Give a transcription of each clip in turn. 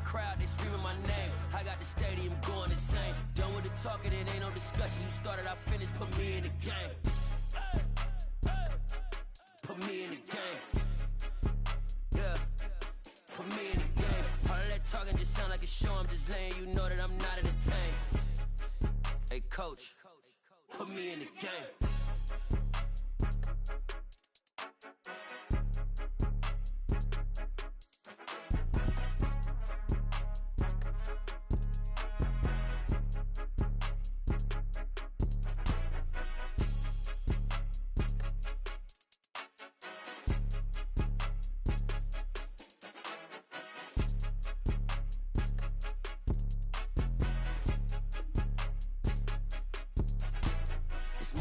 crowd, they screaming my name. I got the stadium going insane. Done with the talking, it ain't no discussion. You started, I finished, put me in the game. Put me in the game. Yeah, put me in the game. All of that talking just sound like a show. I'm just letting you know that I'm not entertained. Hey, coach, put me in the game.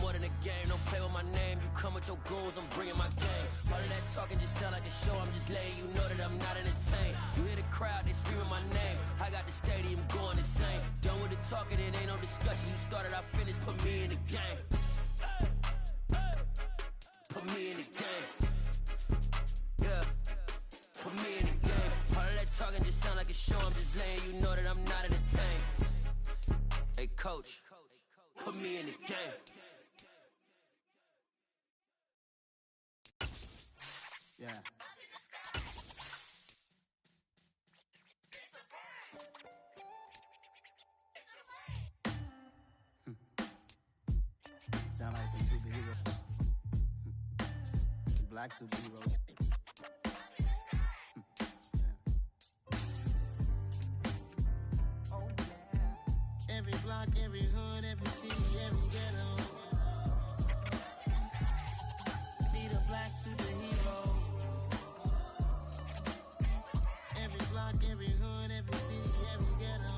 More than a game, don't play with my name. You come with your goons, I'm bringing my game. All of that talking just sound like a show. I'm just letting you know that I'm not entertained. You hear the crowd, they screaming my name. I got the stadium going insane. Done with the talking, it ain't no discussion. You started, I finished, put me in the game. Put me in the game. Yeah, put me in the game. All of that talking just sound like a show. I'm just letting you know that I'm not entertained. Hey, coach, put me in the game. Yeah. Sound like some superheroes. Some black superheroes. Oh yeah. Every block, every hood, every city, every ghetto. Need a black superhero. Every hood, every city, every ghetto.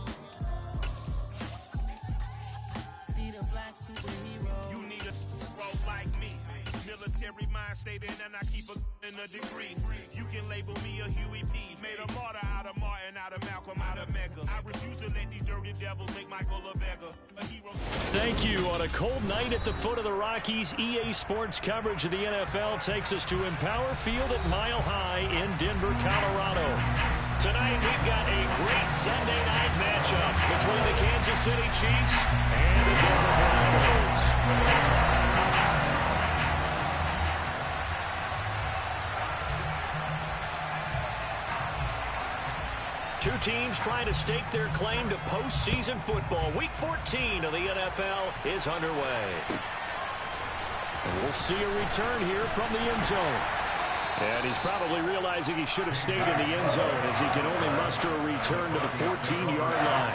Need a black superhero. You need a hero like me. Military mind state and I keep in a degree. You can label me a Huey P. Made a martyr out of Martin, out of Malcolm, out of Mega. I refuse to let these dirty devils make Michael a beggar. A hero. Thank you. On a cold night at the foot of the Rockies, EA Sports coverage of the NFL takes us to Empower Field at Mile High in Denver, Colorado. Tonight, we've got a great Sunday night matchup between the Kansas City Chiefs and the Denver Broncos. Two teams trying to stake their claim to postseason football. Week 14 of the NFL is underway. And we'll see a return here from the end zone. And he's probably realizing he should have stayed in the end zone as he can only muster a return to the 14-yard line.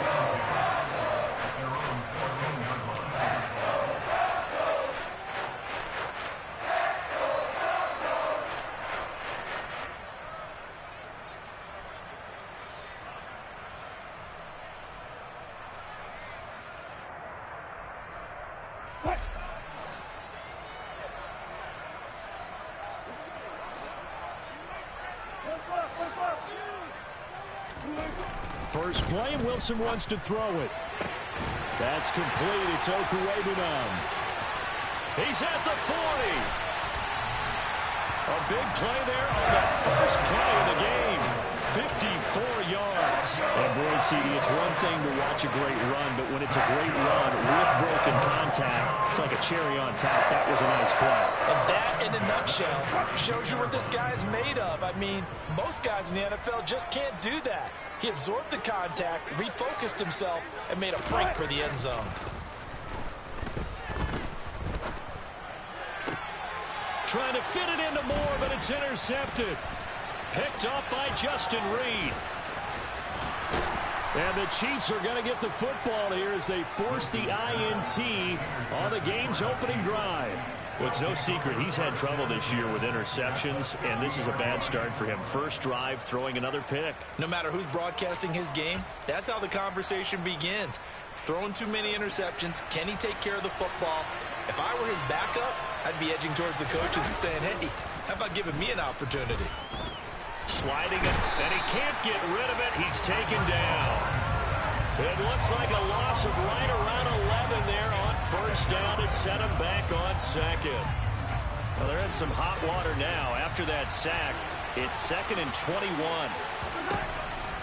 First play, and Wilson wants to throw it. That's complete. It's Okuwebunam. He's at the 40. A big play there on the first play of the game. 54 yards. And boy, CD, it's one thing to watch a great run, but when it's a great run with broken contact, it's like a cherry on top. That was a nice play. And that, in a nutshell, shows you what this guy is made of. I mean, most guys in the NFL just can't do that. He absorbed the contact, refocused himself, and made a break for the end zone. Trying to fit it into Moore, but it's intercepted. Picked up by Justin Reed. And the Chiefs are going to get the football here as they force the INT on the game's opening drive. Well, it's no secret he's had trouble this year with interceptions, and this is a bad start for him. First drive, throwing another pick. No matter who's broadcasting his game, that's how the conversation begins. Throwing too many interceptions, can he take care of the football? If I were his backup, I'd be edging towards the coaches and saying, hey, how about giving me an opportunity? Sliding it, and he can't get rid of it. He's taken down. It looks like a loss of right around 11 there on first down to set him back on second. Well, they're in some hot water now. After that sack, it's 2nd and 21.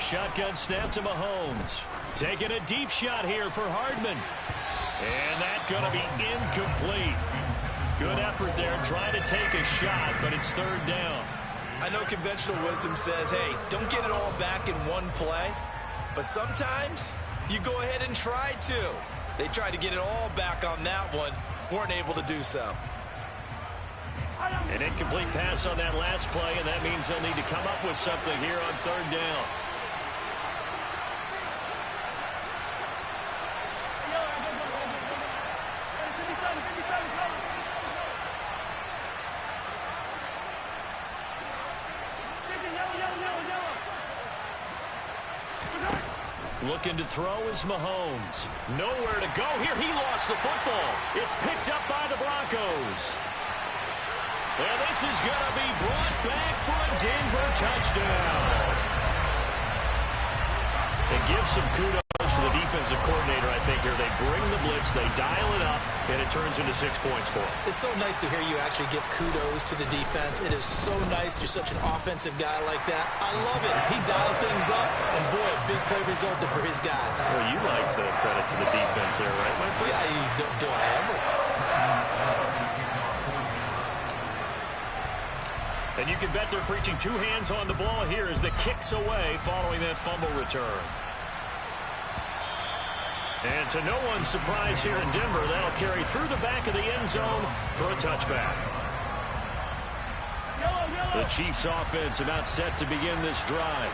Shotgun snap to Mahomes. Taking a deep shot here for Hardman. And that's going to be incomplete. Good effort there trying to take a shot, but it's third down. I know conventional wisdom says, hey, don't get it all back in one play. But sometimes you go ahead and try to. They tried to get it all back on that one. Weren't able to do so. An incomplete pass on that last play, and that means they'll need to come up with something here on third down. Looking to throw is Mahomes. Nowhere to go here. He lost the football. It's picked up by the Broncos. And this is going to be brought back for a Denver touchdown. And give some kudos to the defensive coordinator, I think, here. They bring the blitz, they dial it up, and it turns into 6 points for them. It's so nice to hear you actually give kudos to the defense. It is so nice. You're such an offensive guy like that. I love it. He dialed things up, and boy, a big play resulted for his guys. Well, you like the credit to the defense there, right, my friend? Yeah, do I ever? And you can bet they're preaching two hands on the ball here as the kick's away following that fumble return. And to no one's surprise here in Denver, that'll carry through the back of the end zone for a touchback. The Chiefs offense about set to begin this drive.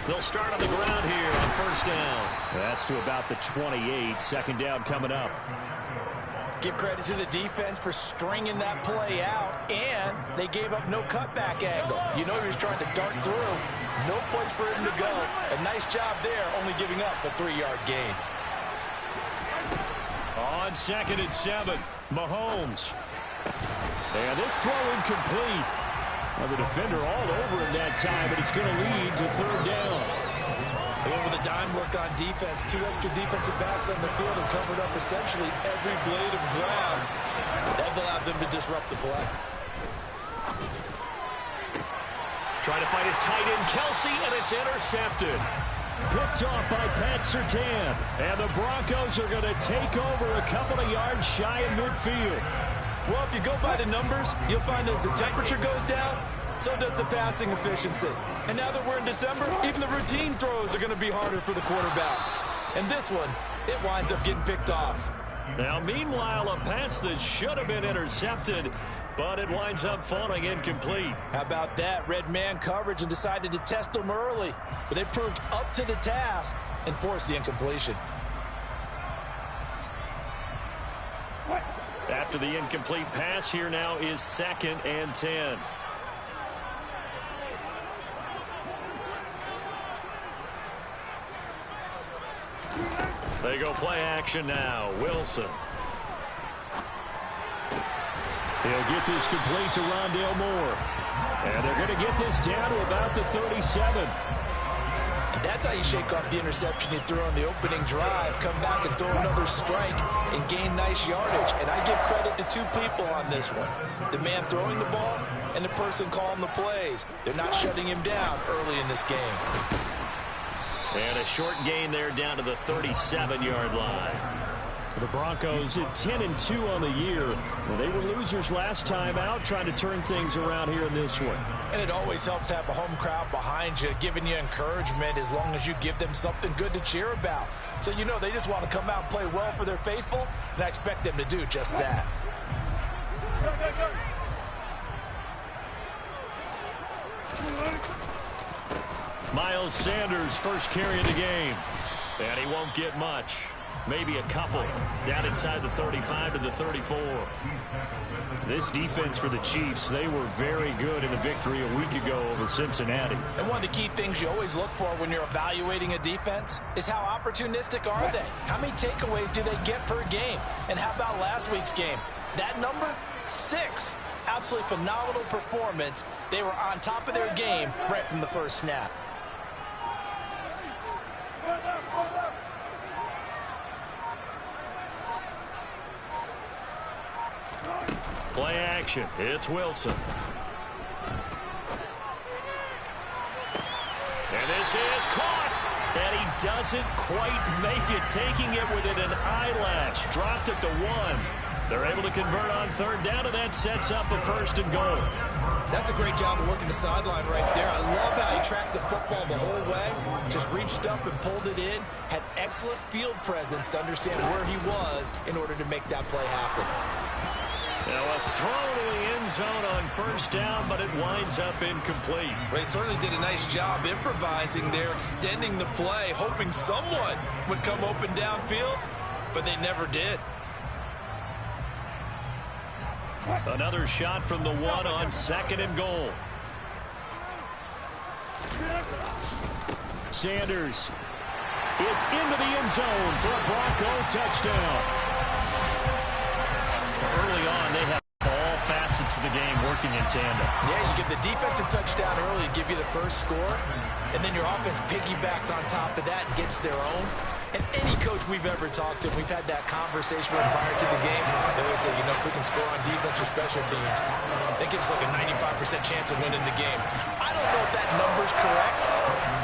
They'll start on the ground here on first down. That's to about the 28. Second down coming up. Give credit to the defense for stringing that play out, and they gave up no cutback angle. You know he was trying to dart through. No place for him to go. A nice job there, only giving up a 3-yard gain. On 2nd and 7, Mahomes. And this throw incomplete. Well, the defender all over him that time, but it's going to lead to third down. They went with a dime look on defense. 2 extra defensive backs on the field and covered up essentially every blade of grass. That allowed them to disrupt the play. Trying to fight his tight end, Kelsey, and it's intercepted. Picked off by Pat Surtain. And the Broncos are going to take over a couple of yards shy of midfield. Well, if you go by the numbers, you'll find as the temperature goes down, so does the passing efficiency. And now that we're in December, even the routine throws are going to be harder for the quarterbacks. And this one, it winds up getting picked off. Now, meanwhile, a pass that should have been intercepted, but it winds up falling incomplete. How about that? Red man coverage and decided to test them early. But they proved up to the task and forced the incompletion. After the incomplete pass, here now is 2nd and 10. They go play action now. Wilson. He'll get this complete to Rondale Moore. And they're going to get this down to about the 37. And that's how you shake off the interception you threw on the opening drive. Come back and throw another strike and gain nice yardage. And I give credit to 2 people on this one. The man throwing the ball and the person calling the plays. They're not shutting him down early in this game. And a short gain there down to the 37-yard line. The Broncos at 10-2 on the year. Well, they were losers last time out, trying to turn things around here in this one. And it always helps to have a home crowd behind you, giving you encouragement as long as you give them something good to cheer about. So you know they just want to come out and play well for their faithful, and I expect them to do just that. Miles Sanders, first carry of the game. And he won't get much. Maybe a couple. Down inside the 35 to the 34. This defense for the Chiefs, they were very good in the victory a week ago over Cincinnati. And one of the key things you always look for when you're evaluating a defense is how opportunistic are they? How many takeaways do they get per game? And how about last week's game? That number? 6. Absolutely phenomenal performance. They were on top of their game right from the first snap. Play action. It's Wilson. And this is caught. And he doesn't quite make it, taking it within an eyelash. Dropped at the 1. They're able to convert on third down, and that sets up a 1st and goal. That's a great job of working the sideline right there. I love how he tracked the football the whole way. Just reached up and pulled it in. Had excellent field presence to understand where he was in order to make that play happen. Now a throw to the end zone on 1st down, but it winds up incomplete. Well, he certainly did a nice job improvising there, extending the play, hoping someone would come open downfield, but they never did. Another shot from the 1 on 2nd and goal. Sanders is into the end zone for a Bronco touchdown. Early on, they have all facets of the game working in tandem. Yeah, you give the defensive touchdown early, give you the first score, and then your offense piggybacks on top of that and gets their own. And any coach we've ever talked to, we've had that conversation with prior to the game. They always say, you know, if we can score on defense or special teams, that gives like a 95% chance of winning the game. I don't know if that number's correct,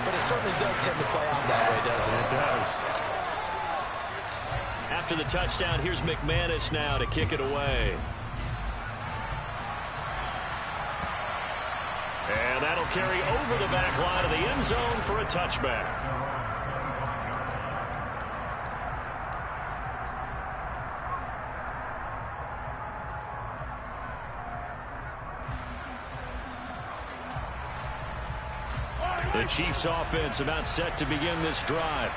but it certainly does tend to play out that way, doesn't it? It does. After the touchdown, here's McManus now to kick it away. And that'll carry over the back line of the end zone for a touchback. The Chiefs offense about set to begin this drive.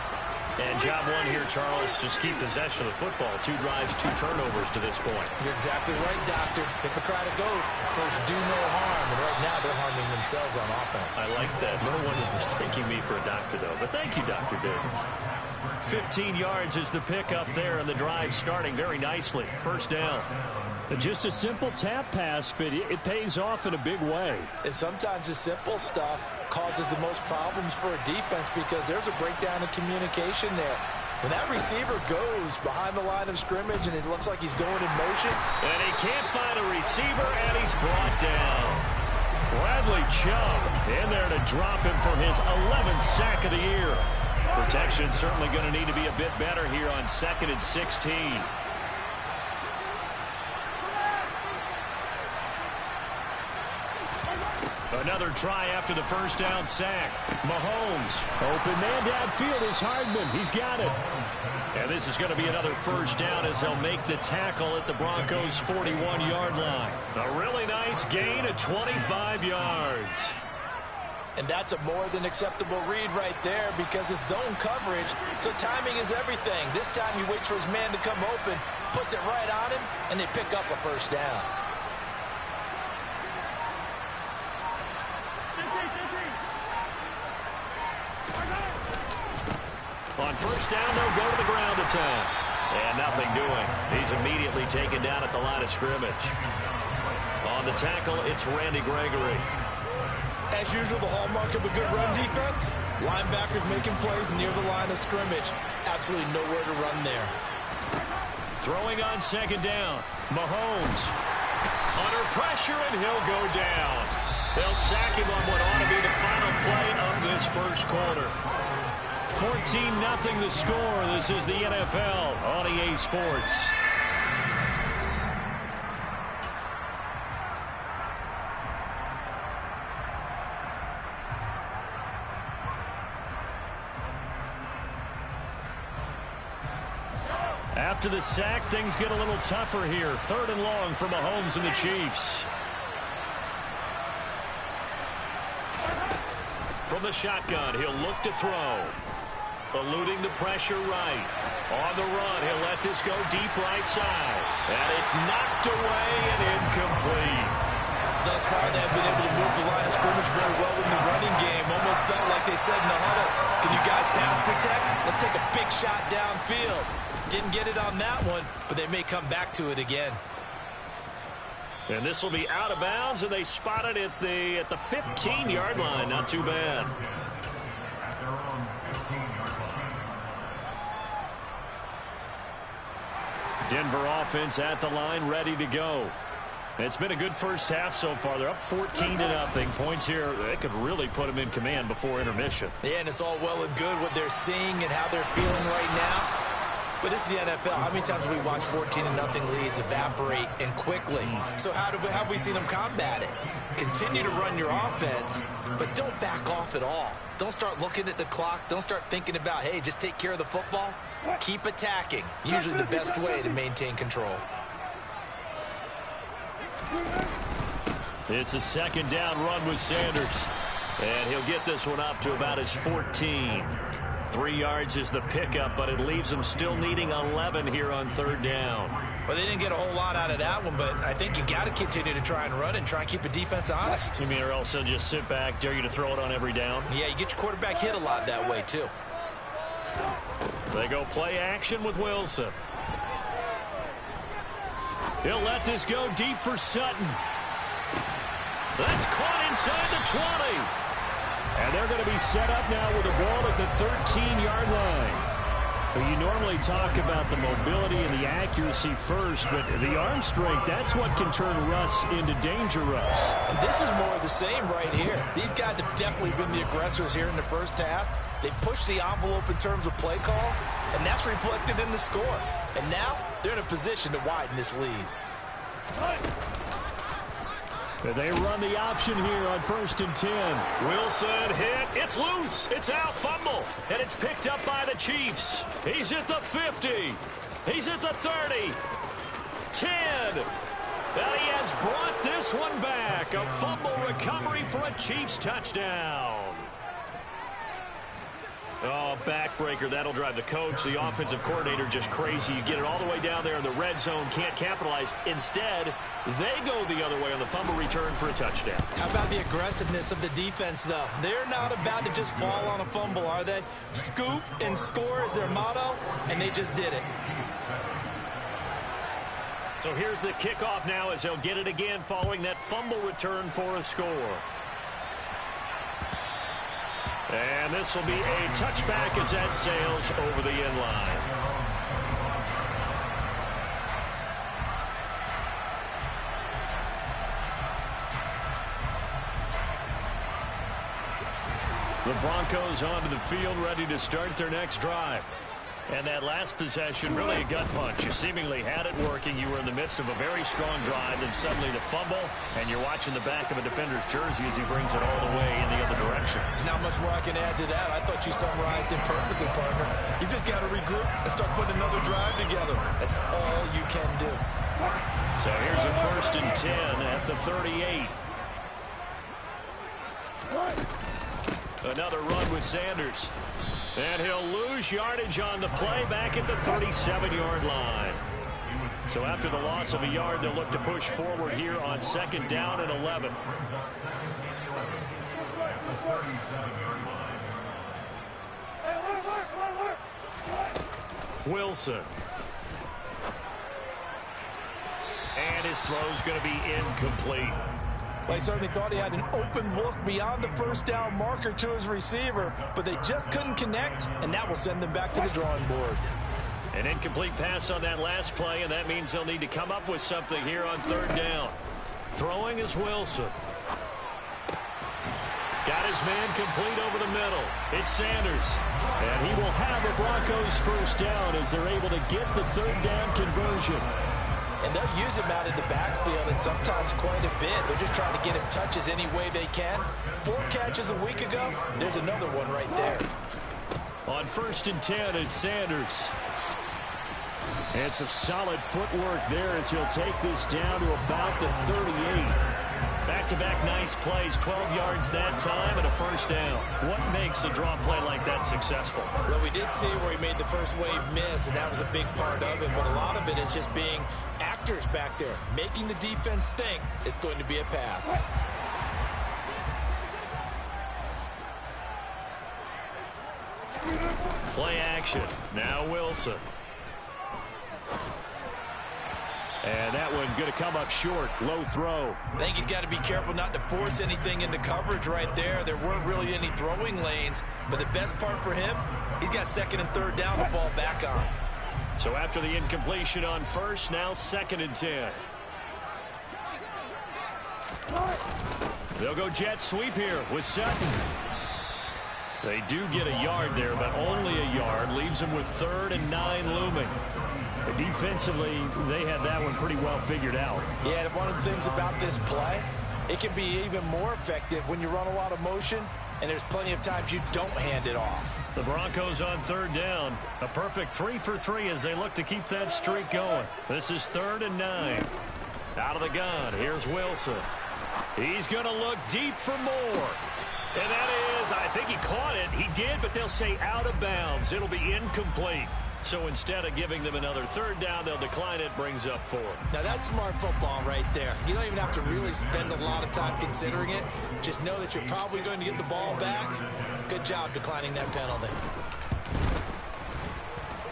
And job one here, Charles, just keep possession of the football. 2 drives, 2 turnovers to this point. You're exactly right, Doctor. Hippocratic oath. First, do no harm. And right now, they're harming themselves on offense. I like that. No one is mistaking me for a doctor, though. But thank you, Dr. Davis. 15 yards is the pickup there, and the drive starting very nicely. 1st down. Just a simple tap pass, but it pays off in a big way. And sometimes the simple stuff causes the most problems for a defense because there's a breakdown in communication there. When that receiver goes behind the line of scrimmage and it looks like he's going in motion. And he can't find a receiver, and he's brought down. Bradley Chubb in there to drop him for his 11th sack of the year. Protection certainly going to need to be a bit better here on 2nd and 16. Another try after the 1st down sack. Mahomes. Open man downfield is Hardman. He's got it. And this is going to be another 1st down as they'll make the tackle at the Broncos' 41-yard line. A really nice gain of 25 yards. And that's a more than acceptable read right there because it's zone coverage, so timing is everything. This time he waits for his man to come open, puts it right on him, and they pick up a 1st down. On 1st down, they'll go to the ground attack. And nothing doing. He's immediately taken down at the line of scrimmage. On the tackle, it's Randy Gregory. As usual, the hallmark of a good run defense, linebackers making plays near the line of scrimmage. Absolutely nowhere to run there. Throwing on 2nd down. Mahomes. Under pressure, and he'll go down. They'll sack him on what ought to be the final play of this 1st quarter. 14-0 the score. This is the NFL on EA Sports. After the sack, things get a little tougher here. 3rd and long for Mahomes and the Chiefs. From the shotgun, he'll look to throw. Eluding the pressure right. On the run, he'll let this go deep right side. And it's knocked away and incomplete. Thus far, they have been able to move the line of scrimmage very well in the running game. Almost felt like they said in the huddle, can you guys pass protect? Let's take a big shot downfield. Didn't get it on that one, but they may come back to it again. And this will be out of bounds, and they spot it at the 15-yard line. Not too bad. Denver offense at the line, ready to go. It's been a good first half so far. They're up 14-0. Points here, they could really put them in command before intermission. Yeah, and it's all well and good what they're seeing and how they're feeling right now. But this is the NFL. How many times have we watched 14-0 leads evaporate and quickly? So how have we seen them combat it? Continue to run your offense, but don't back off at all. Don't start looking at the clock. Don't start thinking about, hey, just take care of the football. Keep attacking. Usually the best way to maintain control. It's a second down run with Sanders. And he'll get this one up to about his 14. 3 yards is the pickup, but it leaves him still needing 11 here on third down. Well, they didn't get a whole lot out of that one, but I think you got to continue to try and run and try and keep the defense honest. You mean or else they'll just sit back, dare you to throw it on every down? Yeah, you get your quarterback hit a lot that way, too. They go play action with Wilson. He'll let this go deep for Sutton. That's caught inside the 20. And they're going to be set up now with the ball at the 13-yard line. But you normally talk about the mobility and the accuracy first, but the arm strength, that's what can turn Russ into danger Russ. And this is more of the same right here. These guys have definitely been the aggressors here in the first half. They pushed the envelope in terms of play calls, and that's reflected in the score. And now they're in a position to widen this lead. They run the option here on 1st and 10. Wilson hit. It's loose. It's out. Fumble. And it's picked up by the Chiefs. He's at the 50. He's at the 30. 10. And he has brought this one back. A fumble recovery for a Chiefs touchdown. Oh, backbreaker. That'll drive the coach, the offensive coordinator, just crazy. You get it all the way down there in the red zone, can't capitalize. Instead, they go the other way on the fumble return for a touchdown. How about the aggressiveness of the defense, though? They're not about to just fall on a fumble, are they? Scoop and score is their motto, and they just did it. So here's the kickoff now as they'll get it again following that fumble return for a score. And this will be a touchback as that sails over the end line. The Broncos onto the field, ready to start their next drive. And that last possession, really a gut punch. You seemingly had it working. You were in the midst of a very strong drive, then suddenly the fumble, and you're watching the back of a defender's jersey as he brings it all the way in the other direction. There's not much more I can add to that. I thought you summarized it perfectly, partner. You just got to regroup and start putting another drive together. That's all you can do. So here's a 1st and 10 at the 38. Another run with Sanders. And he'll lose yardage on the play back at the 37-yard line. So after the loss of a yard, they'll look to push forward here on 2nd down and 11. Wilson. And his throw's going to be incomplete. Well, he certainly thought he had an open look beyond the 1st down marker to his receiver, but they just couldn't connect, and that will send them back to the drawing board. An incomplete pass on that last play, and that means they'll need to come up with something here on 3rd down. Throwing is Wilson. Got his man complete over the middle. It's Sanders. And he will have a Broncos 1st down as they're able to get the 3rd down conversion. And they'll use him out in the backfield, and sometimes quite a bit. They're just trying to get him touches any way they can. 4 catches a week ago. There's another one right there. On 1st and 10, it's Sanders. And some solid footwork there as he'll take this down to about the 38. Back-to-back nice plays, 12 yards that time and a 1st down. What makes a draw play like that successful? Well, we did see where he made the first wave miss, and that was a big part of it, but a lot of it is just being actors back there, making the defense think it's going to be a pass. Play action. Now Wilson. And that one going to come up short. Low throw. I think he's got to be careful not to force anything into coverage right there. There weren't really any throwing lanes. But the best part for him, he's got 2nd and 3rd down to fall back on. So after the incompletion on 1st, now 2nd and 10. They'll go jet sweep here with Sutton. They do get a yard there, but only a yard. Leaves them with 3rd and 9 looming. Defensively, they had that one pretty well figured out. Yeah, and one of the things about this play, it can be even more effective when you run a lot of motion, and there's plenty of times you don't hand it off. The Broncos on 3rd down. A perfect 3 for 3 as they look to keep that streak going. This is 3rd and 9. Out of the gun, here's Wilson. He's going to look deep for more. And that is, I think he caught it. He did, but they'll say out of bounds. It'll be incomplete. So instead of giving them another 3rd down, they'll decline it, brings up 4. Now that's smart football right there. You don't even have to really spend a lot of time considering it. Just know that you're probably going to get the ball back. Good job declining that penalty.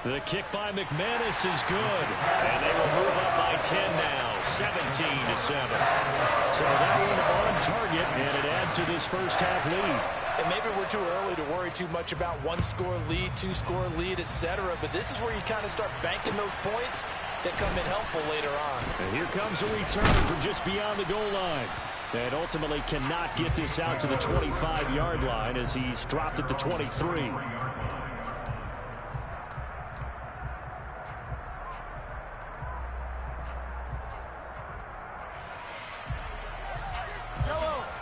The kick by McManus is good. And they will move up by 10 now, 17-7. So that one on target, and it adds to this first half lead. And maybe we're too early to worry too much about 1-score lead, 2-score lead, etc. But this is where you kind of start banking those points that come in helpful later on. And here comes a return from just beyond the goal line. And ultimately cannot get this out to the 25-yard line as he's dropped at the 23.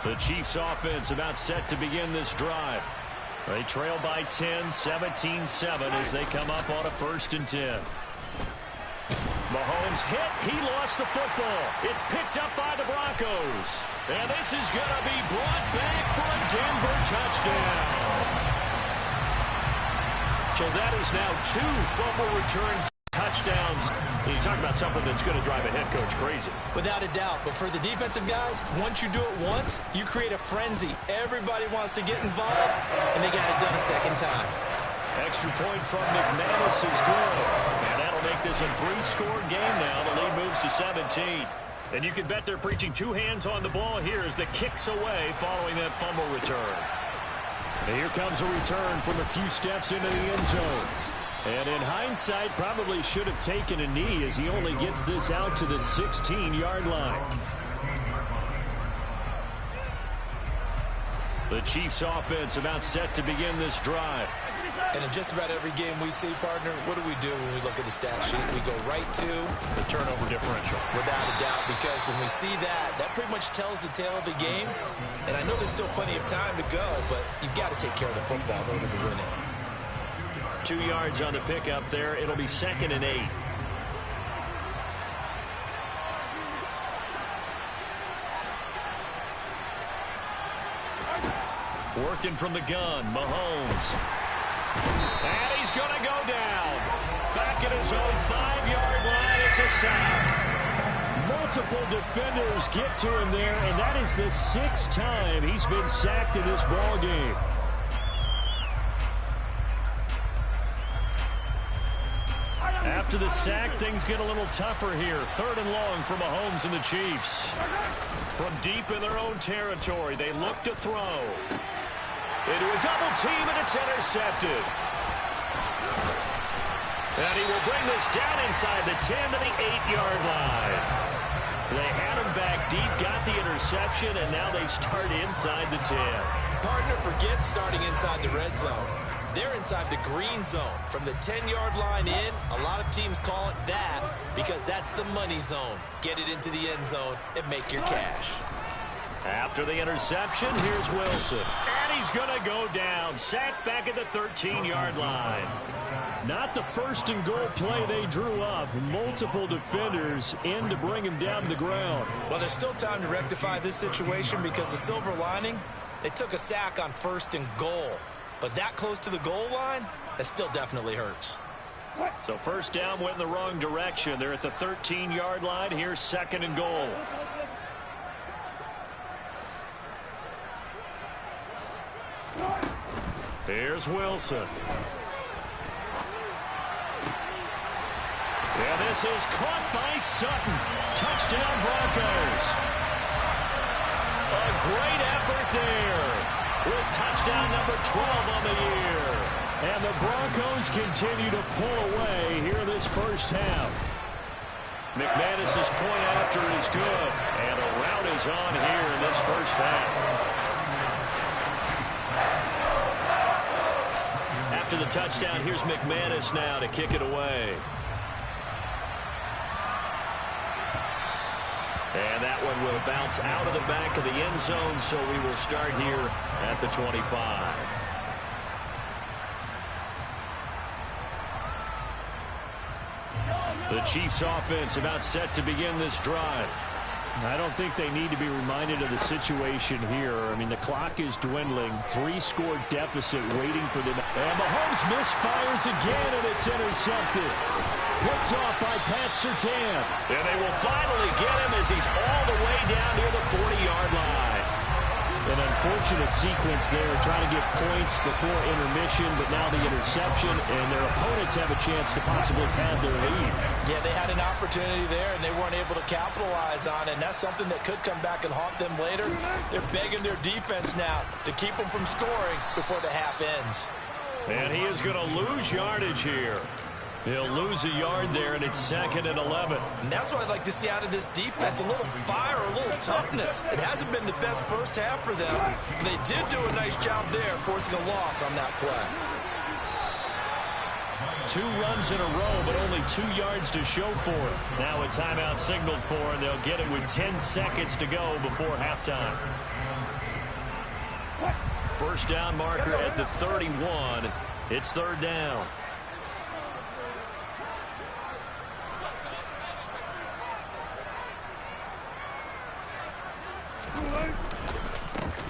The Chiefs offense about set to begin this drive. They trail by 10, 17-7 as they come up on a 1st and 10. Mahomes hit. He lost the football. It's picked up by the Broncos. And this is going to be brought back for a Denver touchdown. So that is now 2 fumble return touchdowns. You talk about something that's going to drive a head coach crazy. Without a doubt. But for the defensive guys, once you do it once, you create a frenzy. Everybody wants to get involved, and they got it done a second time. Extra point from McManus is good. And that'll make this a 3-score game now. The lead moves to 17. And you can bet they're preaching 2 hands on the ball here as the kick's away following that fumble return. And here comes a return from a few steps into the end zone. And in hindsight, probably should have taken a knee as he only gets this out to the 16-yard line. The Chiefs offense about set to begin this drive. And in just about every game we see, partner, what do we do when we look at the stat sheet? We go right to the turnover differential. Without a doubt, because when we see that, that pretty much tells the tale of the game. And I know there's still plenty of time to go, but you've got to take care of the football in order to win it. 2 yards on the pickup there. It'll be 2nd and 8. Working from the gun, Mahomes. And he's going to go down. Back at his own 5-yard line, it's a sack. Multiple defenders get to him there, and that is the 6th time he's been sacked in this ball game. After the sack, things get a little tougher here. 3rd and long for Mahomes and the Chiefs. From deep in their own territory, they look to throw. Into a double team, and it's intercepted. And he will bring this down inside the 10 to the 8-yard line. They had him back deep, got the interception, and now they start inside the 10. Partner forgets starting inside the red zone. They're inside the green zone. From the 10-yard line in, a lot of teams call it that because that's the money zone. Get it into the end zone and make your cash. After the interception, here's Wilson. And he's going to go down. Sacked back at the 13-yard line. Not the 1st and goal play they drew up. Multiple defenders in to bring him down to the ground. Well, there's still time to rectify this situation because the silver lining, they took a sack on 1st and goal. But that close to the goal line, that still definitely hurts. So 1st down went in the wrong direction. They're at the 13-yard line. Here's 2nd and goal. Here's Wilson. And this is caught by Sutton. Touchdown, Broncos. A great effort there with touchdown number 12 on the year. And the Broncos continue to pull away here in this first half. McManus's point after is good. And a route carries on here in this first half. After the touchdown, here's McManus now to kick it away. And that one will bounce out of the back of the end zone, so we will start here at the 25. The Chiefs offense about set to begin this drive. I don't think they need to be reminded of the situation here. I mean, the clock is dwindling. 3-score deficit waiting for them. And Mahomes misfires again, and it's intercepted. Picked off by Pat Surtain. And they will finally get him as he's all the way down near the 40-yard line. An unfortunate sequence there, trying to get points before intermission, but now the interception, and their opponents have a chance to possibly pad their lead. Yeah, they had an opportunity there, and they weren't able to capitalize on it, and that's something that could come back and haunt them later. They're begging their defense now to keep them from scoring before the half ends. And he is going to lose yardage here. He'll lose a yard there, and it's 2nd and 11. And that's what I'd like to see out of this defense, a little fire, a little toughness. It hasn't been the best first half for them. They did do a nice job there, forcing a loss on that play. 2 runs in a row, but only 2 yards to show for it. Now a timeout signaled for, and they'll get it with 10 seconds to go before halftime. First down marker at the 31. It's 3rd down.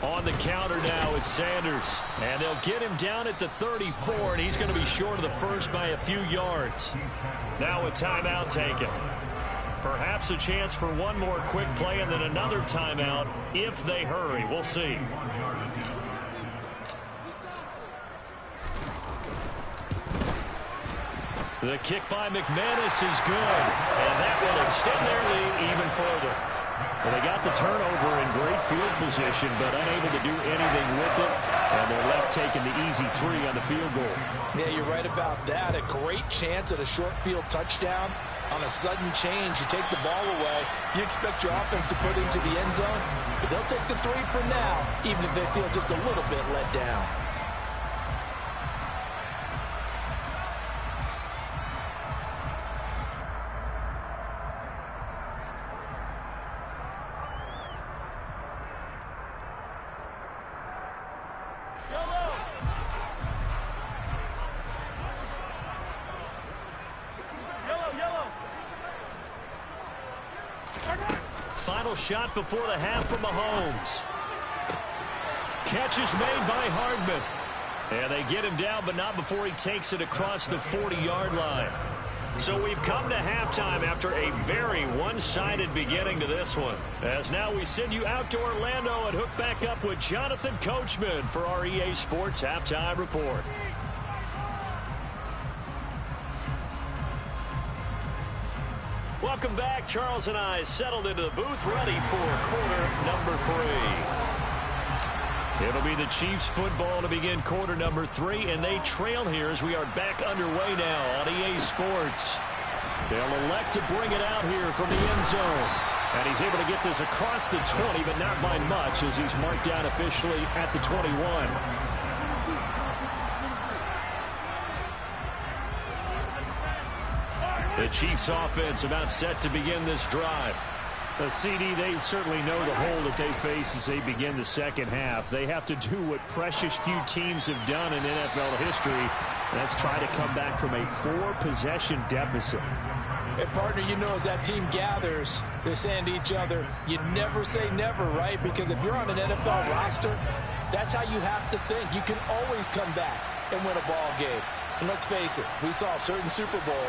On the counter now, it's Sanders. And they'll get him down at the 34, and he's going to be short of the first by a few yards. Now a timeout taken. Perhaps a chance for one more quick play and then another timeout if they hurry. We'll see. The kick by McManus is good, and that will extend their lead even further. Well, they got the turnover in great field position, but unable to do anything with it, and they're left taking the easy 3 on the field goal. Yeah, you're right about that. A great chance at a short field touchdown. On a sudden change, you take the ball away. You expect your offense to put it into the end zone, but they'll take the 3 for now, even if they feel just a little bit let down. Final shot before the half from Mahomes. Catch is made by Hardman. And they get him down, but not before he takes it across the 40-yard line. So we've come to halftime after a very one-sided beginning to this one. As now we send you out to Orlando and hook back up with Jonathan Coachman for our EA Sports Halftime Report. Welcome back. Charles and I settled into the booth, ready for quarter number 3. It'll be the Chiefs football to begin quarter number 3, and they trail here as we are back underway now on EA Sports. They'll elect to bring it out here from the end zone. And he's able to get this across the 20, but not by much as he's marked down officially at the 21. The Chiefs offense about set to begin this drive. CD, they certainly know the hole that they face as they begin the second half. They have to do what precious few teams have done in NFL history. That's try to come back from a 4-possession deficit. Hey, partner, you know as that team gathers, they're saying to each other, you never say never, right? Because if you're on an NFL roster, that's how you have to think. You can always come back and win a ball game. And let's face it, we saw a certain Super Bowl,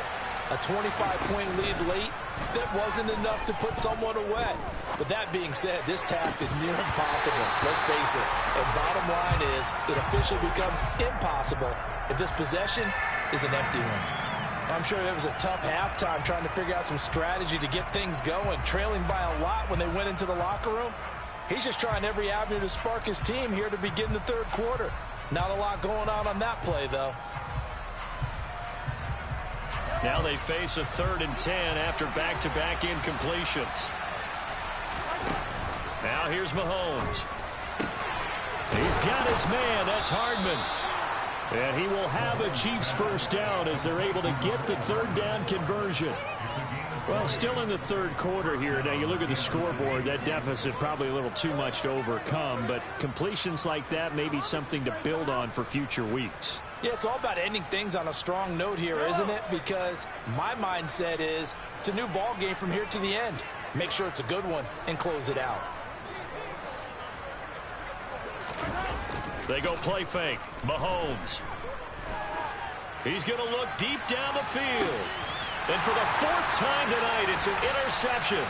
a 25-point lead late, that wasn't enough to put someone away. But that being said, this task is near impossible. Let's face it. And bottom line is, it officially becomes impossible if this possession is an empty one. I'm sure it was a tough halftime trying to figure out some strategy to get things going, trailing by a lot when they went into the locker room. He's just trying every avenue to spark his team here to begin the third quarter. Not a lot going on that play, though. Now they face a 3rd and 10 after back-to-back incompletions. here's Mahomes. He's got his man. That's Hardman. And he will have a Chiefs first down as they're able to get the third down conversion. Well, still in the third quarter here. Now, you look at the scoreboard, that deficit probably a little too much to overcome, but completions like that may be something to build on for future weeks. Yeah, it's all about ending things on a strong note here, isn't it? Because my mindset is it's a new ball game from here to the end. Make sure it's a good one and close it out. They go play fake. Mahomes. He's going to look deep down the field. And for the fourth time tonight, it's an interception.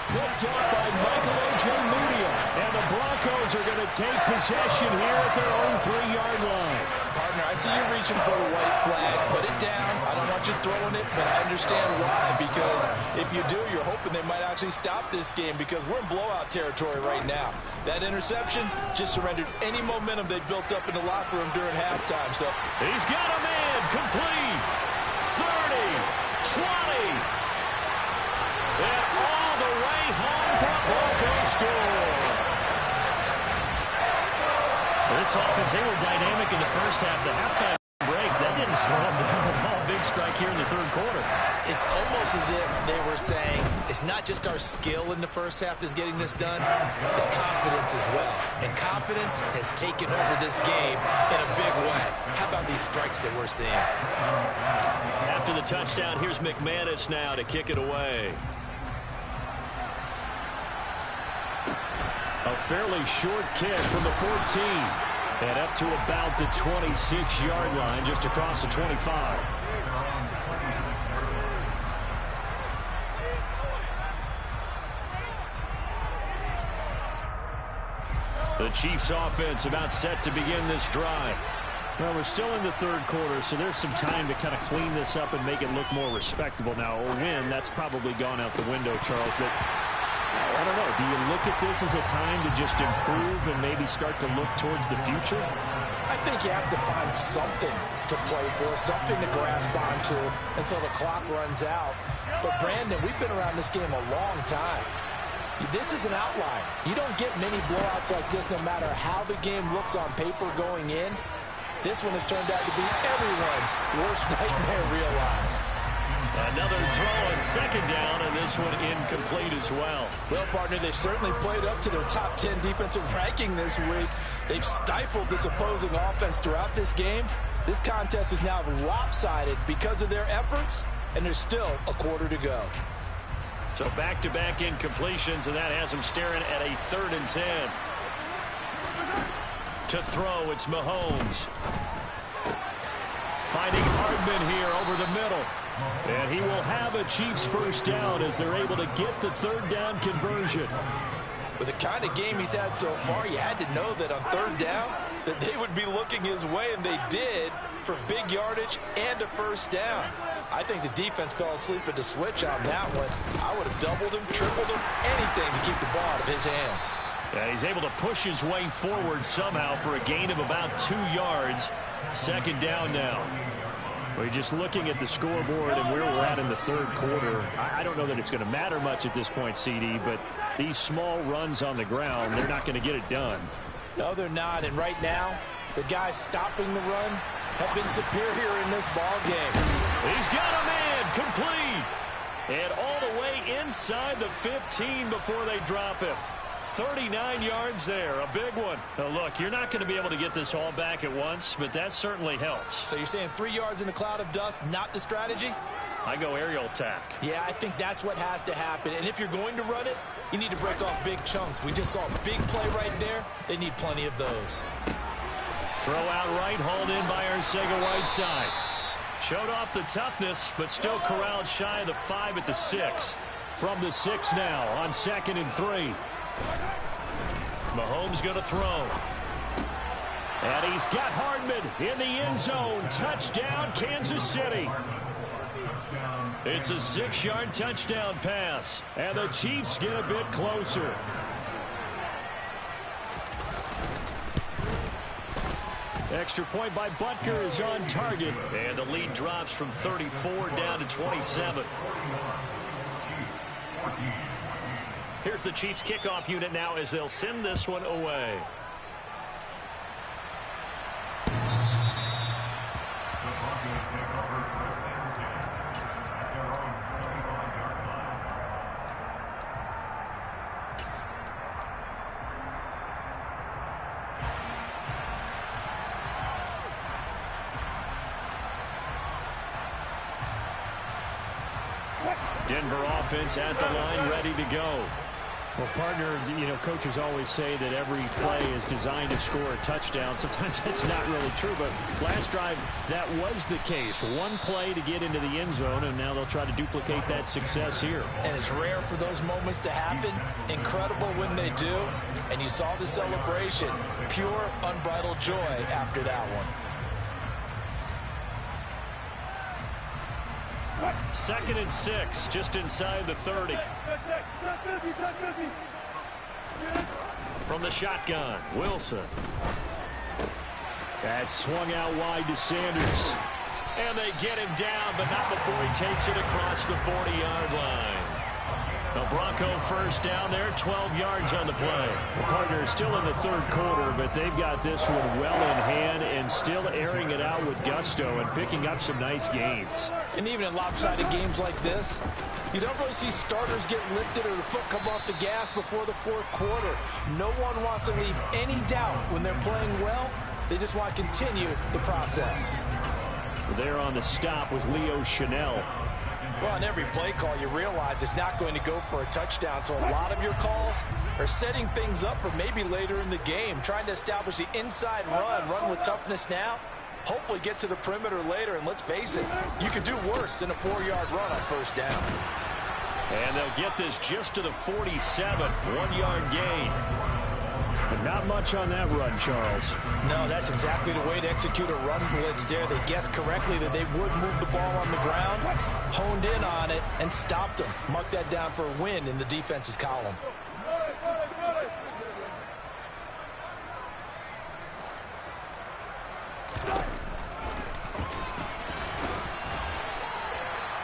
Picked up by Michael Ojemudia. And the Broncos are going to take possession here at their own 3-yard line. Partner, I see you reaching for the white flag. Put it down. I don't want you throwing it, but I understand why. Because if you do, you're hoping they might actually stop this game because we're in blowout territory right now. That interception just surrendered any momentum they built up in the locker room during halftime. So he's got a man complete. 30, 20. And all the way home for a Broncos score. This offense, they were dynamic in the first half. The halftime break, that didn't slow them down at all. Big strike here in the third quarter. It's almost as if they were saying it's not just our skill in the first half that's getting this done, it's confidence as well. And confidence has taken over this game in a big way. How about these strikes that we're seeing? After the touchdown, here's McManus now to kick it away. A fairly short kick from the 14. And up to about the 26-yard line, just across the 25. The Chiefs offense about set to begin this drive. Well, we're still in the third quarter, so there's some time to kind of clean this up and make it look more respectable. Now, a win, that's probably gone out the window, Charles, but I don't know. Do you look at this as a time to just improve and maybe start to look towards the future? I think you have to find something to play for, something to grasp onto until the clock runs out. But, Brandon, we've been around this game a long time. This is an outlier. You don't get many blowouts like this no matter how the game looks on paper going in. This one has turned out to be everyone's worst nightmare realized. Another throw on second down, and this one incomplete as well. Well, partner, they've certainly played up to their top 10 defensive ranking this week. They've stifled this opposing offense throughout this game. This contest is now lopsided because of their efforts, and there's still a quarter to go. So back-to-back incompletions, and that has them staring at a 3rd and 10. To throw, it's Mahomes. Finding Hardman here over the middle. And he will have a Chiefs first down as they're able to get the third down conversion. With the kind of game he's had so far, you had to know that on third down that they would be looking his way, and they did for big yardage and a first down. I think the defense fell asleep at the switch on that one. I would have doubled him, tripled him, anything to keep the ball out of his hands. Yeah, he's able to push his way forward somehow for a gain of about 2 yards. Second down now. We're just looking at the scoreboard and where we're at in the third quarter. I don't know that it's going to matter much at this point, CD, but these small runs on the ground, they're not going to get it done. No, they're not. And right now, the guys stopping the run have been superior in this ball game. He's got a man complete. And all the way inside the 15 before they drop him. 39 yards there, a big one. Now look, you're not going to be able to get this all back at once, but that certainly helps. So you're saying 3 yards in a cloud of dust, not the strategy? I go aerial attack. Yeah, I think that's what has to happen. And if you're going to run it, you need to break off big chunks. We just saw a big play right there. They need plenty of those. Throw out right, hauled in by Arcega-Whiteside. Showed off the toughness, but still corralled shy of the 5 at the 6. From the 6 now on 2nd and 3. Mahomes going to throw. And he's got Hardman in the end zone. Touchdown, Kansas City. It's a 6-yard touchdown pass. And the Chiefs get a bit closer. Extra point by Butker is on target. And the lead drops from 34 down to 27. Here's Here's the Chiefs kickoff unit now as they'll send this one away. Denver offense at the line, ready to go. Well, partner, coaches always say that every play is designed to score a touchdown. Sometimes that's not really true, but last drive, that was the case. One play to get into the end zone, and now they'll try to duplicate that success here. And it's rare for those moments to happen. Incredible when they do. And you saw the celebration. Pure, unbridled joy after that one. 2nd and 6, just inside the 30. From the shotgun, Wilson. That's swung out wide to Sanders. And they get him down, but not before he takes it across the 40-yard line. The Bronco first down there, 12 yards on the play. The partner is still in the third quarter, but they've got this one well in hand and still airing it out with gusto and picking up some nice gains. And even in lopsided games like this, you don't really see starters get lifted or the foot come off the gas before the fourth quarter. No one wants to leave any doubt when they're playing well. They just want to continue the process. There on the stop was Leo Chanel. Well, on every play call, you realize it's not going to go for a touchdown. So a lot of your calls are setting things up for maybe later in the game, trying to establish the inside run with toughness now. Hopefully get to the perimeter later, and let's face it, you could do worse than a 4-yard run on first down. And they'll get this just to the 47, 1-yard gain. But not much on that run, Charles. No, that's exactly the way to execute a run blitz there. They guessed correctly that they would move the ball on the ground, honed in on it, and stopped them. Mark that down for a win in the defense's column.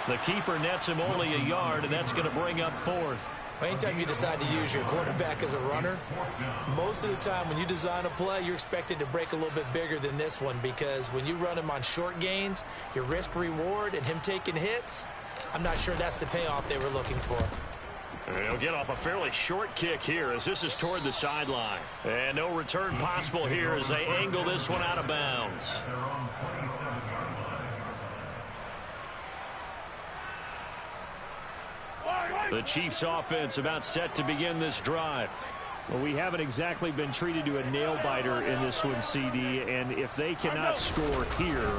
The keeper nets him only a yard, and that's going to bring up 4th. Anytime you decide to use your quarterback as a runner, most of the time when you design a play, you're expected to break a little bit bigger than this one, because when you run him on short gains, your risk-reward and him taking hits, I'm not sure that's the payoff they were looking for. He'll get off a fairly short kick here as this is toward the sideline. And no return possible here as they angle this one out of bounds. The Chiefs offense about set to begin this drive. Well, we haven't exactly been treated to a nail-biter in this one, CD, and if they cannot score here,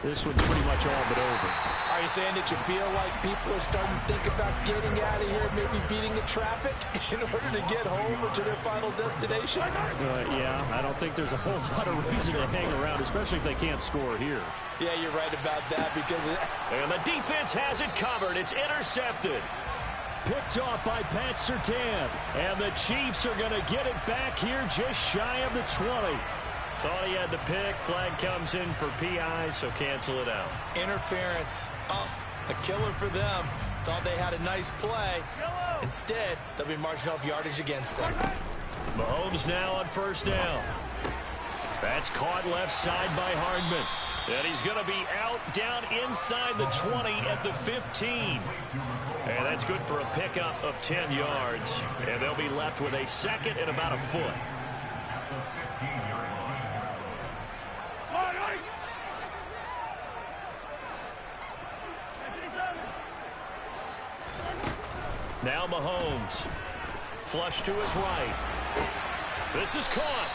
this one's pretty much all but over. Are you saying that you feel like people are starting to think about getting out of here, maybe beating the traffic in order to get home or to their final destination? Yeah, I don't think there's a whole lot of reason to hang around, especially if they can't score here. Yeah, you're right about that because... And the defense has it covered. It's intercepted. Picked off by Pat Surtain. And the Chiefs are going to get it back here just shy of the 20. Thought he had the pick. Flag comes in for PI, so cancel it out. Interference. Oh, a killer for them. Thought they had a nice play. Instead, they'll be marching off yardage against them. Mahomes now on first down. That's caught left side by Hardman. And he's going to be out down inside the 20 at the 15. And that's good for a pickup of 10 yards. And they'll be left with a second and about a foot. Now Mahomes. Flush to his right. This is caught.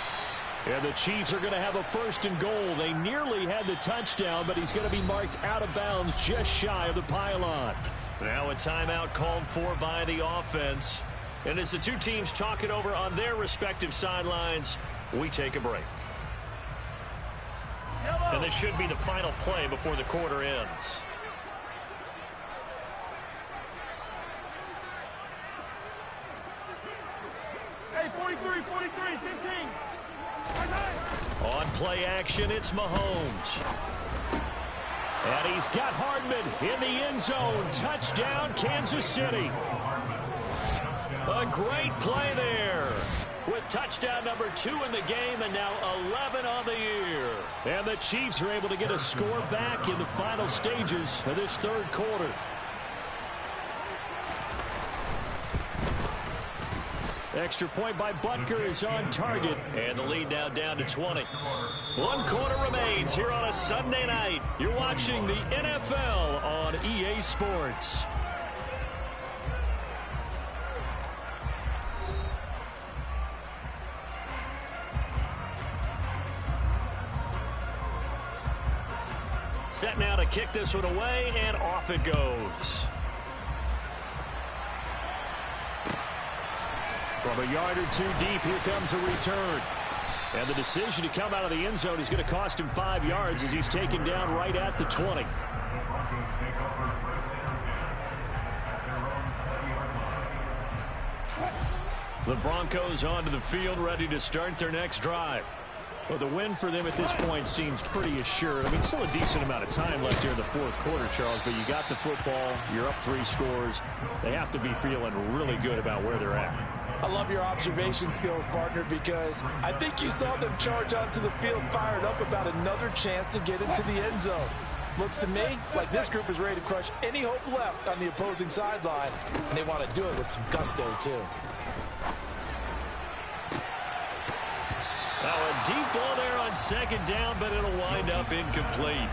And the Chiefs are going to have a 1st and goal. They nearly had the touchdown, but he's going to be marked out of bounds just shy of the pylon. Now a timeout called for by the offense. And as the two teams talk it over on their respective sidelines, we take a break. And this should be the final play before the quarter ends. Hey, 43, 15. On play action, it's Mahomes. And he's got Hardman in the end zone. Touchdown, Kansas City. A great play there. With touchdown number 2 in the game and now 11 on the year. And the Chiefs are able to get a score back in the final stages of this third quarter. Extra point by Butker is on target. And the lead now down to 20. 1 quarter remains here on a Sunday night. You're watching the NFL on EA Sports. Set now to kick this one away, and off it goes. From a yard or 2 deep, here comes a return. And the decision to come out of the end zone is going to cost him 5 yards as he's taken down right at the 20. The Broncos onto the field, ready to start their next drive. Well, the win for them at this point seems pretty assured. I mean, still a decent amount of time left here in the fourth quarter, Charles, but you got the football, you're up 3 scores. They have to be feeling really good about where they're at. I love your observation skills, partner, because I think you saw them charge onto the field fired up about another chance to get into the end zone. Looks to me like this group is ready to crush any hope left on the opposing sideline, and they want to do it with some gusto, too. Now a deep ball there on second down, but it'll wind up incomplete.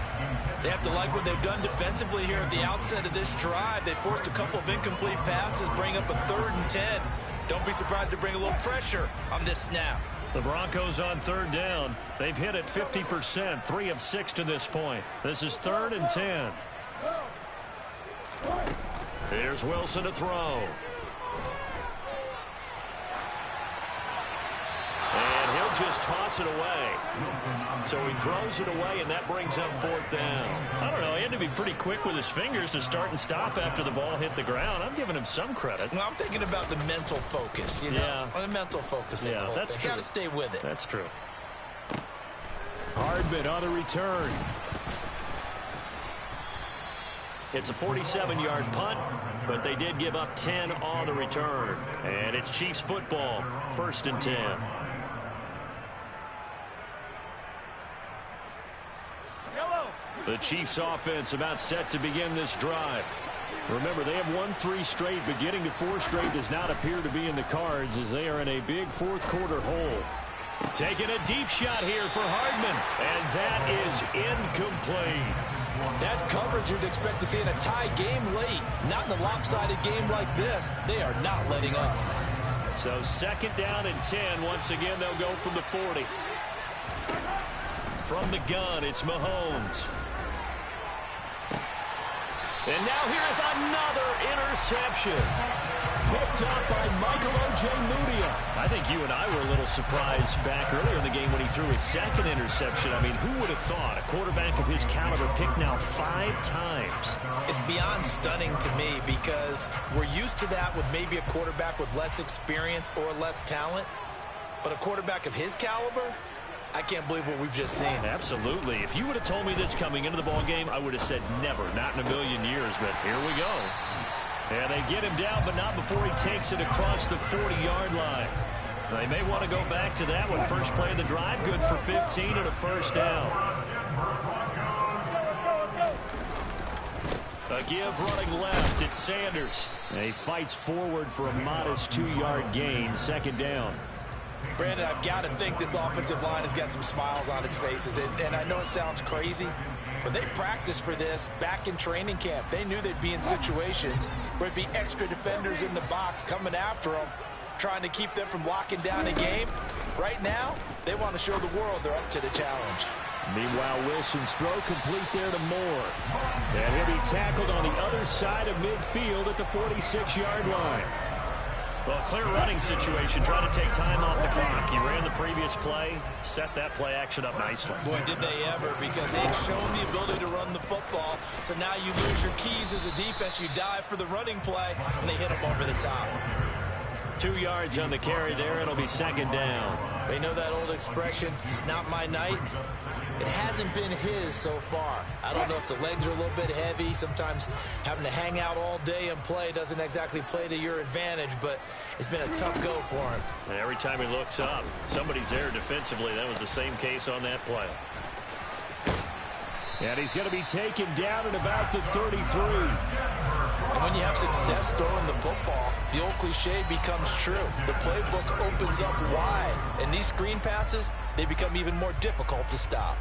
They have to like what they've done defensively here at the outset of this drive. They forced a couple of incomplete passes, bring up a 3rd and 10. Don't be surprised to bring a little pressure on this snap. The Broncos on 3rd down. They've hit it 50%, 3 of 6 to this point. This is 3rd and 10. Here's Wilson to throw. And he'll just toss it away. So he throws it away, and that brings up 4th down. I don't know. He had to be pretty quick with his fingers to start and stop after the ball hit the ground. I'm giving him some credit. Well, I'm thinking about the mental focus, you know? Yeah. The mental focus. Yeah, that's true. Got to stay with it. That's true. Hardman on the return. It's a 47-yard punt, but they did give up 10 on the return. And it's Chiefs football, 1st and 10. The Chiefs offense about set to begin this drive. Remember, they have won 3 straight, but getting to 4 straight does not appear to be in the cards as they are in a big fourth quarter hole. Taking a deep shot here for Hardman, and that is incomplete. That's coverage you'd expect to see in a tie game late. Not in a lopsided game like this. They are not letting up. So 2nd down and 10. Once again, they'll go from the 40. From the gun, it's Mahomes. And now here is another interception. Picked up by Michael Ojemudia. I think you and I were a little surprised back earlier in the game when he threw his 2nd interception. I mean, who would have thought a quarterback of his caliber picked now 5 times? It's beyond stunning to me because we're used to that with maybe a quarterback with less experience or less talent. But a quarterback of his caliber, I can't believe what we've just seen. Absolutely. If you would have told me this coming into the ballgame, I would have said never, not in a million years. But here we go. And they get him down, but not before he takes it across the 40-yard line. They may want to go back to that one. First play of the drive, good for 15 and a 1st down. A give running left, it's Sanders. And he fights forward for a modest 2-yard gain, 2nd down. Brandon, I've got to think this offensive line has got some smiles on its faces. And I know it sounds crazy, but they practiced for this back in training camp. They knew they'd be in situations where it'd be extra defenders in the box coming after them, trying to keep them from locking down a game. Right now, they want to show the world they're up to the challenge. Meanwhile, Wilson's throw complete there to Moore. And he'll be tackled on the other side of midfield at the 46-yard line. Well, clear running situation, trying to take time off the clock. He ran the previous play, set that play action up nicely. Boy, did they ever, because they've shown the ability to run the football. So now you lose your keys as a defense. You dive for the running play, and they hit them over the top. 2 yards on the carry there. It'll be second down. They know that old expression, it's not my night. It hasn't been his so far. I don't know if the legs are a little bit heavy. Sometimes having to hang out all day and play doesn't exactly play to your advantage, but it's been a tough go for him. And every time he looks up, somebody's there defensively. That was the same case on that play. And he's going to be taken down at about the 33. And when you have success throwing the football, the old cliche becomes true. The playbook opens up wide, and these screen passes, they become even more difficult to stop.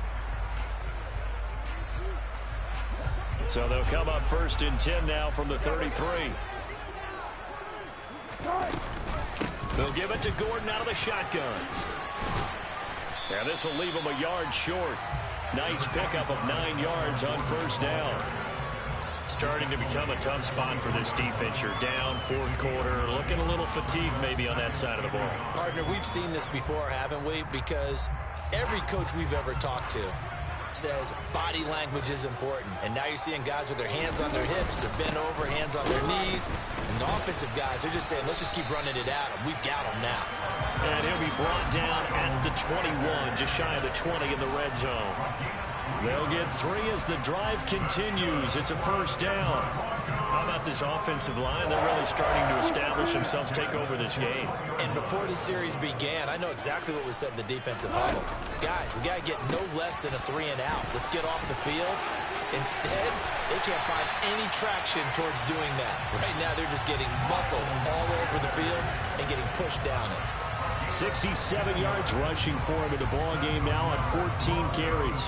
So they'll come up 1st and 10 now from the 33. They'll give it to Gordon out of the shotgun. Yeah, this will leave him a yard short. Nice pickup of 9 yards on 1st down. Starting to become a tough spot for this defense. You're down 4th quarter, looking a little fatigued maybe on that side of the ball. Partner, we've seen this before, haven't we? Because every coach we've ever talked to says body language is important. And now you're seeing guys with their hands on their hips, they're bent over, hands on their knees. And the offensive guys, they're just saying, let's just keep running it at him. We've got him now. And he'll be brought down at the 21, just shy of the 20 in the red zone. They'll get 3 as the drive continues. It's a 1st down. How about this offensive line? They're really starting to establish themselves, take over this game. And before the series began, I know exactly what was said in the defensive huddle. Guys, we got to get no less than a 3 and out. Let's get off the field. Instead, they can't find any traction towards doing that. Right now, they're just getting muscled all over the field and getting pushed down it. 67 yards rushing for him in the ball game now on 14 carries.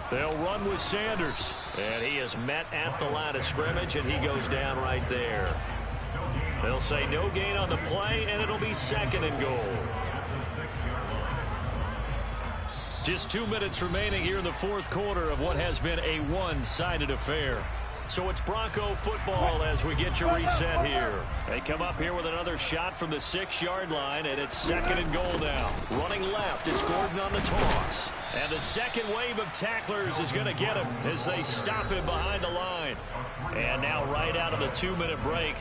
They'll run with Sanders. And he is met at the line of scrimmage, and he goes down right there. They'll say no gain on the play, and it'll be 2nd and goal. Just 2 minutes remaining here in the 4th quarter of what has been a one-sided affair. So it's Bronco football as we get your reset here. They come up here with another shot from the 6-yard line, and it's 2nd and goal now. Running left, it's Gordon on the toss. And the second wave of tacklers is going to get him as they stop him behind the line. And now right out of the 2-minute break,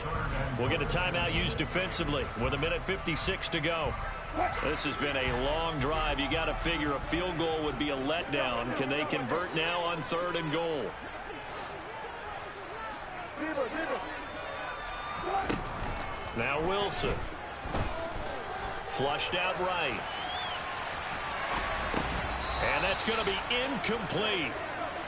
we'll get a timeout used defensively with 1:56 to go. This has been a long drive. You got to figure a field goal would be a letdown. Can they convert now on 3rd and goal? Now Wilson. Flushed out right. And that's going to be incomplete.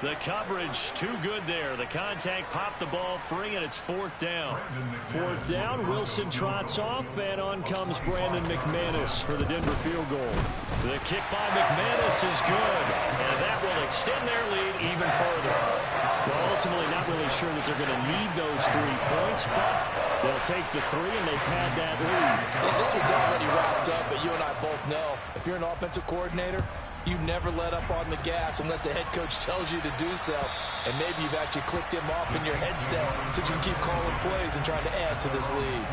The coverage too good there. The contact popped the ball free, and it's 4th down. 4th down, Wilson trots off, and on comes Brandon McManus for the Denver field goal. The kick by McManus is good, and that will extend their lead even further. Well, ultimately not really sure that they're going to need those 3 points, but they'll take the 3, and they pad that lead. Yeah, this one's already wrapped up, but you and I both know if you're an offensive coordinator, you never let up on the gas unless the head coach tells you to do so. And maybe you've actually clicked him off in your headset so you can keep calling plays and trying to add to this lead.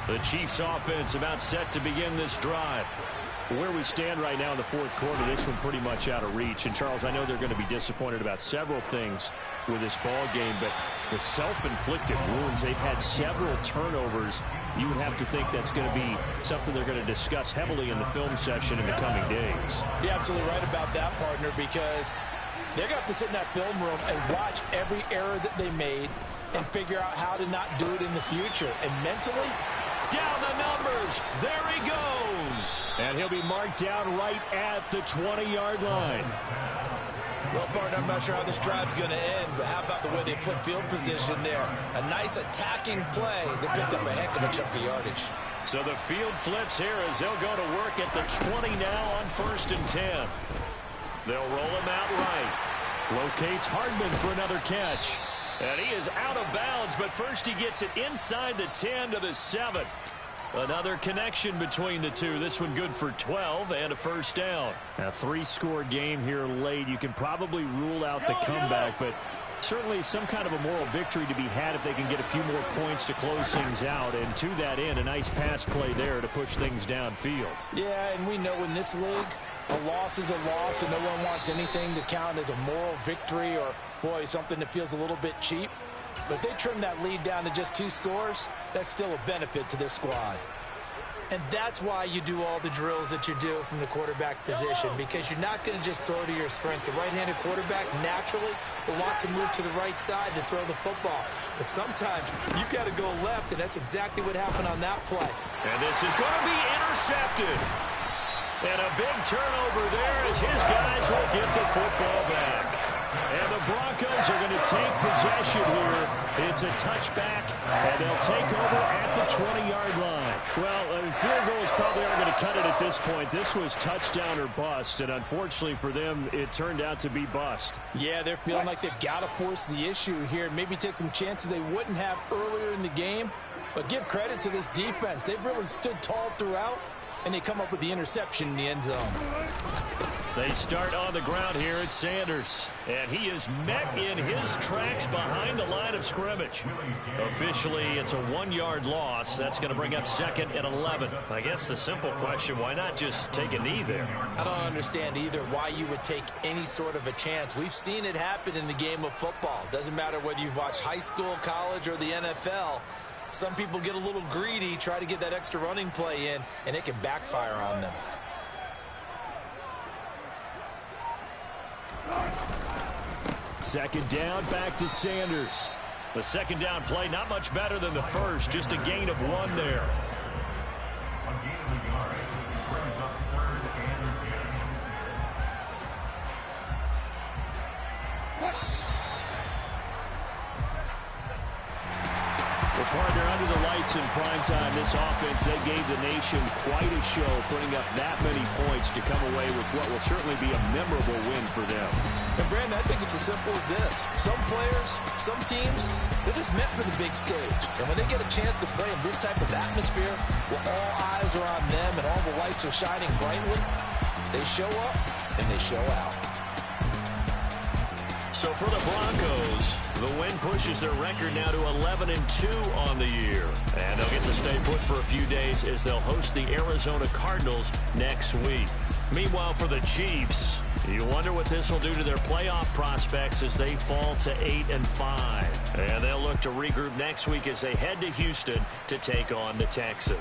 The Chiefs offense about set to begin this drive. Where we stand right now in the 4th quarter, this one pretty much out of reach. And, Charles, I know they're going to be disappointed about several things with this ball game, but the self-inflicted wounds, they've had several turnovers. You would have to think that's going to be something they're going to discuss heavily in the film session in the coming days. You're absolutely right about that, partner, because they're going to have to sit in that film room and watch every error that they made and figure out how to not do it in the future. And mentally, down the numbers. There he goes. And he'll be marked down right at the 20-yard line. Well, partner, I'm not sure how this drive's going to end, but how about the way they flip field position there? A nice attacking play. They picked up a heck of a chunk of yardage. So the field flips here as they'll go to work at the 20 now on 1st and 10. They'll roll him out right. Locates Hardman for another catch. And he is out of bounds, but first he gets it inside the 10 to the 7. Another connection between the two. This one good for 12 and a 1st down. A 3-score game here late. You can probably rule out the comeback, but Certainly some kind of a moral victory to be had if they can get a few more points to close things out. And to that end, a nice pass play there to push things downfield. Yeah, and we know in this league, a loss is a loss, and no one wants anything to count as a moral victory or, boy, something that feels a little bit cheap. But if they trim that lead down to just 2 scores, that's still a benefit to this squad. And that's why you do all the drills that you do from the quarterback position, because you're not going to just throw to your strength. The right-handed quarterback naturally will want to move to the right side to throw the football. But sometimes you got to go left, and that's exactly what happened on that play. And this is going to be intercepted. And a big turnover there as his guys will get the football back. And the Broncos are going to take possession here. It's a touchback, and they'll take over at the 20-yard line. Well, field goals probably aren't going to cut it at this point. This was touchdown or bust, and unfortunately for them, it turned out to be bust. Yeah, they're feeling like they've got to force the issue here, maybe take some chances they wouldn't have earlier in the game. But give credit to this defense. They've really stood tall throughout, and they come up with the interception in the end zone. They start on the ground here at Sanders, and he is met in his tracks behind the line of scrimmage. Officially, it's a 1-yard loss. That's going to bring up 2nd and 11. I guess the simple question, why not just take a knee there? I don't understand either why you would take any sort of a chance. We've seen it happen in the game of football. Doesn't matter whether you've watched high school, college, or the NFL. Some people get a little greedy, try to get that extra running play in, and it can backfire on them. Second down, back to Sanders. The second down play, not much better than the first, just a gain of 1 there. Well, partner, under the lights in primetime, this offense, they gave the nation quite a show, putting up that many points to come away with what will certainly be a memorable win for them. And, Brandon, I think it's as simple as this. Some players, some teams, they're just meant for the big stage. And when they get a chance to play in this type of atmosphere, where all eyes are on them and all the lights are shining brightly, they show up and they show out. So for the Broncos, the win pushes their record now to 11-2 on the year. And they'll get to stay put for a few days as they'll host the Arizona Cardinals next week. Meanwhile, for the Chiefs, you wonder what this will do to their playoff prospects as they fall to 8-5. And they'll look to regroup next week as they head to Houston to take on the Texans.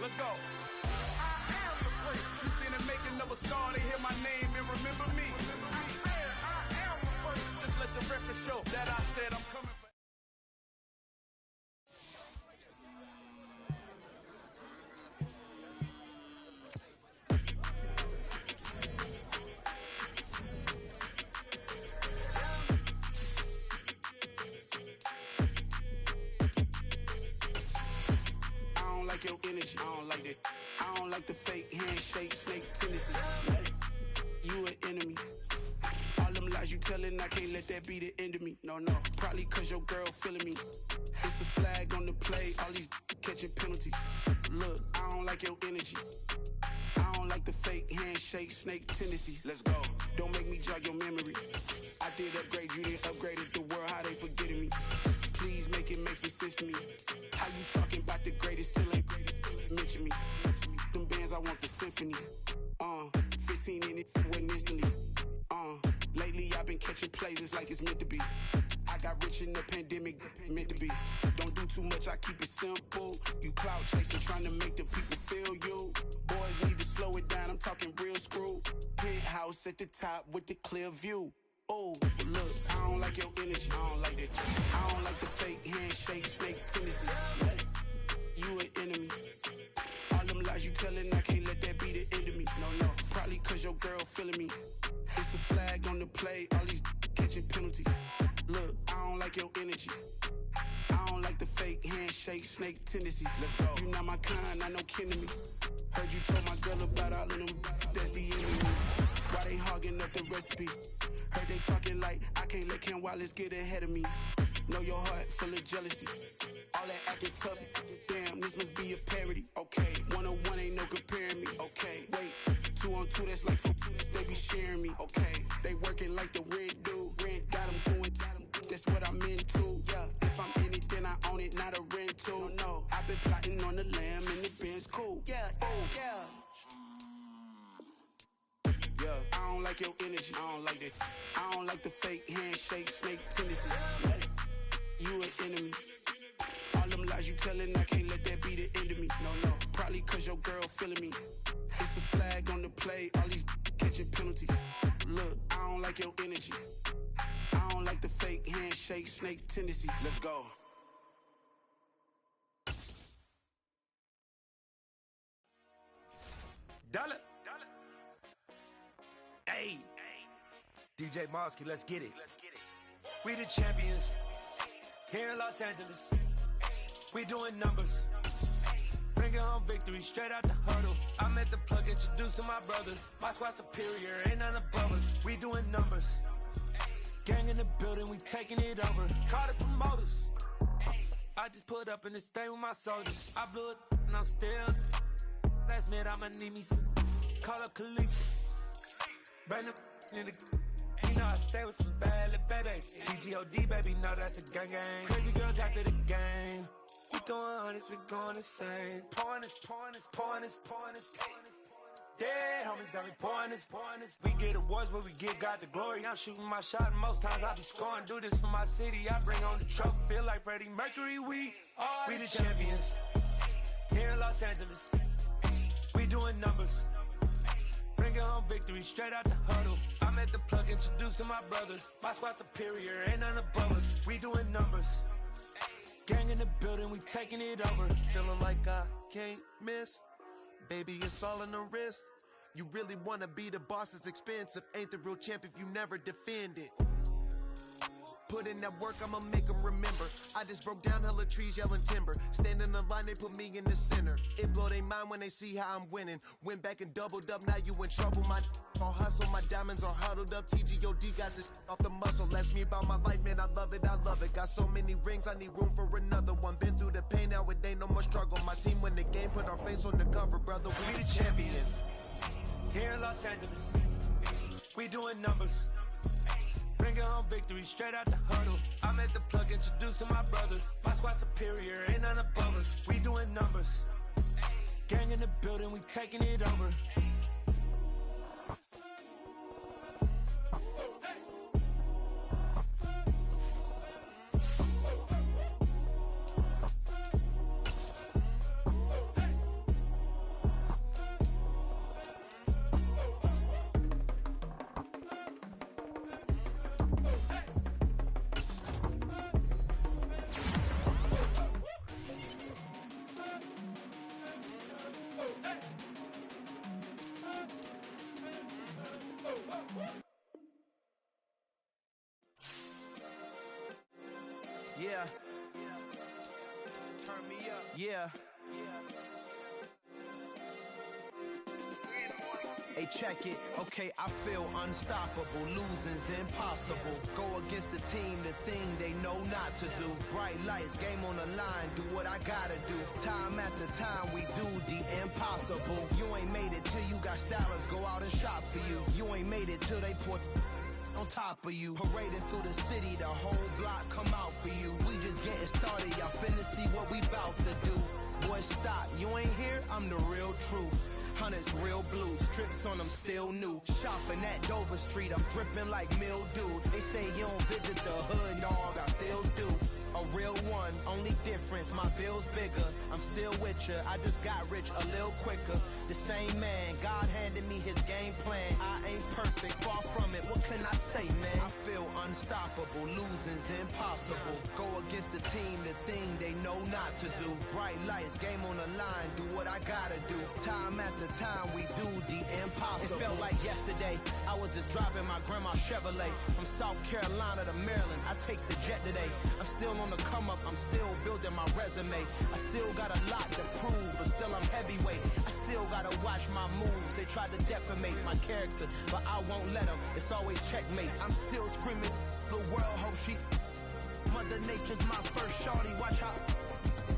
Let's go. I am the great. You seen him making of a star, they hear my name and remember me. I am the first. Just let the record show that I said I'm coming for. I don't like your energy. I don't like that. I don't like the fake handshake, snake tendency. You an enemy. All them lies you telling, I can't let that be the end of me. No, probably cause your girl feeling me. It's a flag on the play, all these catching penalties. Look, I don't like your energy. I don't like the fake handshake, snake tendency. Let's go. Don't make me jog your memory. I did upgrade you, then upgraded the world, how they forgetting me. Please make it make some sense to me. How you talking about the greatest, still ain't mention me. Them bands, I want the symphony. 15 in it, went instantly. Lately I've been catching plays, it's like it's meant to be. I got rich in the pandemic, meant to be. Don't do too much, I keep it simple. You clout chasing, trying to make the people feel you. Boys need to slow it down, I'm talking real screw. Penthouse at the top with the clear view. Oh, look, I don't like your energy, I don't like that. I don't like the fake handshake, snake tendency. You an enemy. All them lies you telling, I can't let that be the end of me. No, probably cause your girl feeling me. It's a flag on the play, all these catching penalties. Look, I don't like your energy. I don't like the fake handshake, snake tendency. Let's go. You not my kind, I know kin to me. Heard you told my girl about all of them, that's the enemy. Why they hogging up the recipe? Heard they talking like, I can't let Ken Wallace get ahead of me. Know your heart full of jealousy. All that acting tough, damn, this must be a parody. Okay, 1-on-1 ain't no comparing me. Okay, wait, 2-on-2, that's like 4, they be sharing me. Okay, they working like the rent dude. Rent got them going, that's what I'm into. Yeah, if I'm in it, then I own it, not a rental. No, I've been plotting on the lamb and the Benz cool. Yeah, yeah. I don't like your energy, I don't like that. I don't like the fake handshake, snake tendency. You an enemy. All them lies you telling, I can't let that be the end of me. No, probably cause your girl feeling me. It's a flag on the play, all these catching penalties. Look, I don't like your energy. I don't like the fake handshake, snake tendency. Let's go. Dollar. Hey, DJ Mosky, let's get it. We the champions here in Los Angeles. We doing numbers. Bringing home victory straight out the huddle. I'm at the plug, introduced to my brother. My squad superior, ain't none above us. We doing numbers. Gang in the building, we taking it over. Call the promoters. I just put up in this thing with my soldiers. I blew it and I'm still. Last minute, I'ma need me some. Call up Khalifa. Brand new in the. You know I stay with some bad little babies. TGOD, baby, know that's a gang gang. Crazy girls after the game. We throwing hundreds, we going insane. Pouring this. Dead homies got me pouring this. We get awards where we give God the glory. I'm shooting my shot and most times I be scoring. Do this for my city, I bring on the trophy. Feel like Freddie Mercury, we the champions. Here in Los Angeles, we doing numbers. Bringing home victory straight out the huddle. I'm at the plug, introduced to my brother. My squad superior, ain't none above us. We doing numbers. Gang in the building, we taking it over. Feeling like I can't miss. Baby, it's all in the wrist. You really wanna be the boss, it's expensive. Ain't the real champ if you never defend it. Put in that work, I'ma make them remember. I just broke down hella trees, yelling timber. Standing in the line, they put me in the center. It blow they mind when they see how I'm winning. Went back and doubled up, now you in trouble. My all hustle, my diamonds are huddled up. TGOD got this off the muscle. Ask me about my life, man, I love it. Got so many rings, I need room for another one. Been through the pain, now it ain't no more struggle. My team win the game, put our face on the cover, brother. We the champions. Here in Los Angeles, we doing numbers. Bringing home victory straight out the huddle. I'm at the plug, introduced to my brother. My squad superior, ain't none above us. We doing numbers. Gang in the building, we taking it over. Yeah. Turn me up. Yeah. Hey, check it. Okay, I feel unstoppable. Losing's impossible. Go against the team, the thing they know not to do. Bright lights, game on the line. Do what I gotta do. Time after time, we do the impossible. You ain't made it till you got stylers. Go out and shop for you. You ain't made it till they put on top of you. Parading through the city, the whole block come out for you. We just getting started, y'all finna see what we bout to do. Boy, stop, you ain't here, I'm the real truth. Hunters, real blues, strips on them still new. Shopping at Dover Street, I'm dripping like mildew. They say you don't visit the hood, dog, I still do. A real one, only difference, my bill's bigger. I'm still with ya, I just got rich a little quicker. The same man, God handed me his game plan. I ain't perfect, far from it, what can I say, man? I feel unstoppable, losing's impossible. Go against the team, the thing they know not to do. Bright lights, game on the line, do what I gotta do. Time after time, we do the impossible. It felt like yesterday, I was just driving my grandma's Chevrolet. From South Carolina to Maryland, I take the jet today. I'm still on the come up, I'm still building my resume. I still got a lot to prove, but still I'm heavyweight. I still gotta watch my moves. They try to defamate my character, but I won't let them. It's always checkmate. I'm still screaming, the world hope she. Mother Nature's my first shorty. Watch how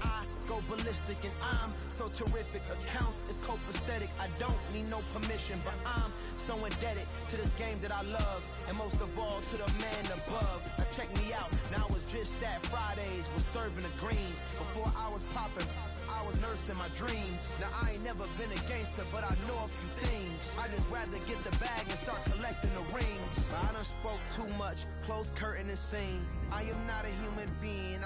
I go ballistic, and I'm so terrific. Accounts is copacetic. I don't need no permission, but I'm so indebted to this game that I love, and most of all to the man above. Now check me out. Now it's just that Fridays was serving the greens. Before I was popping, I was nursing my dreams. Now I ain't never been a gangster, but I know a few things. I just rather get the bag and start collecting the rings. But I done spoke too much. Close curtain and scene. I am not a human being. I'm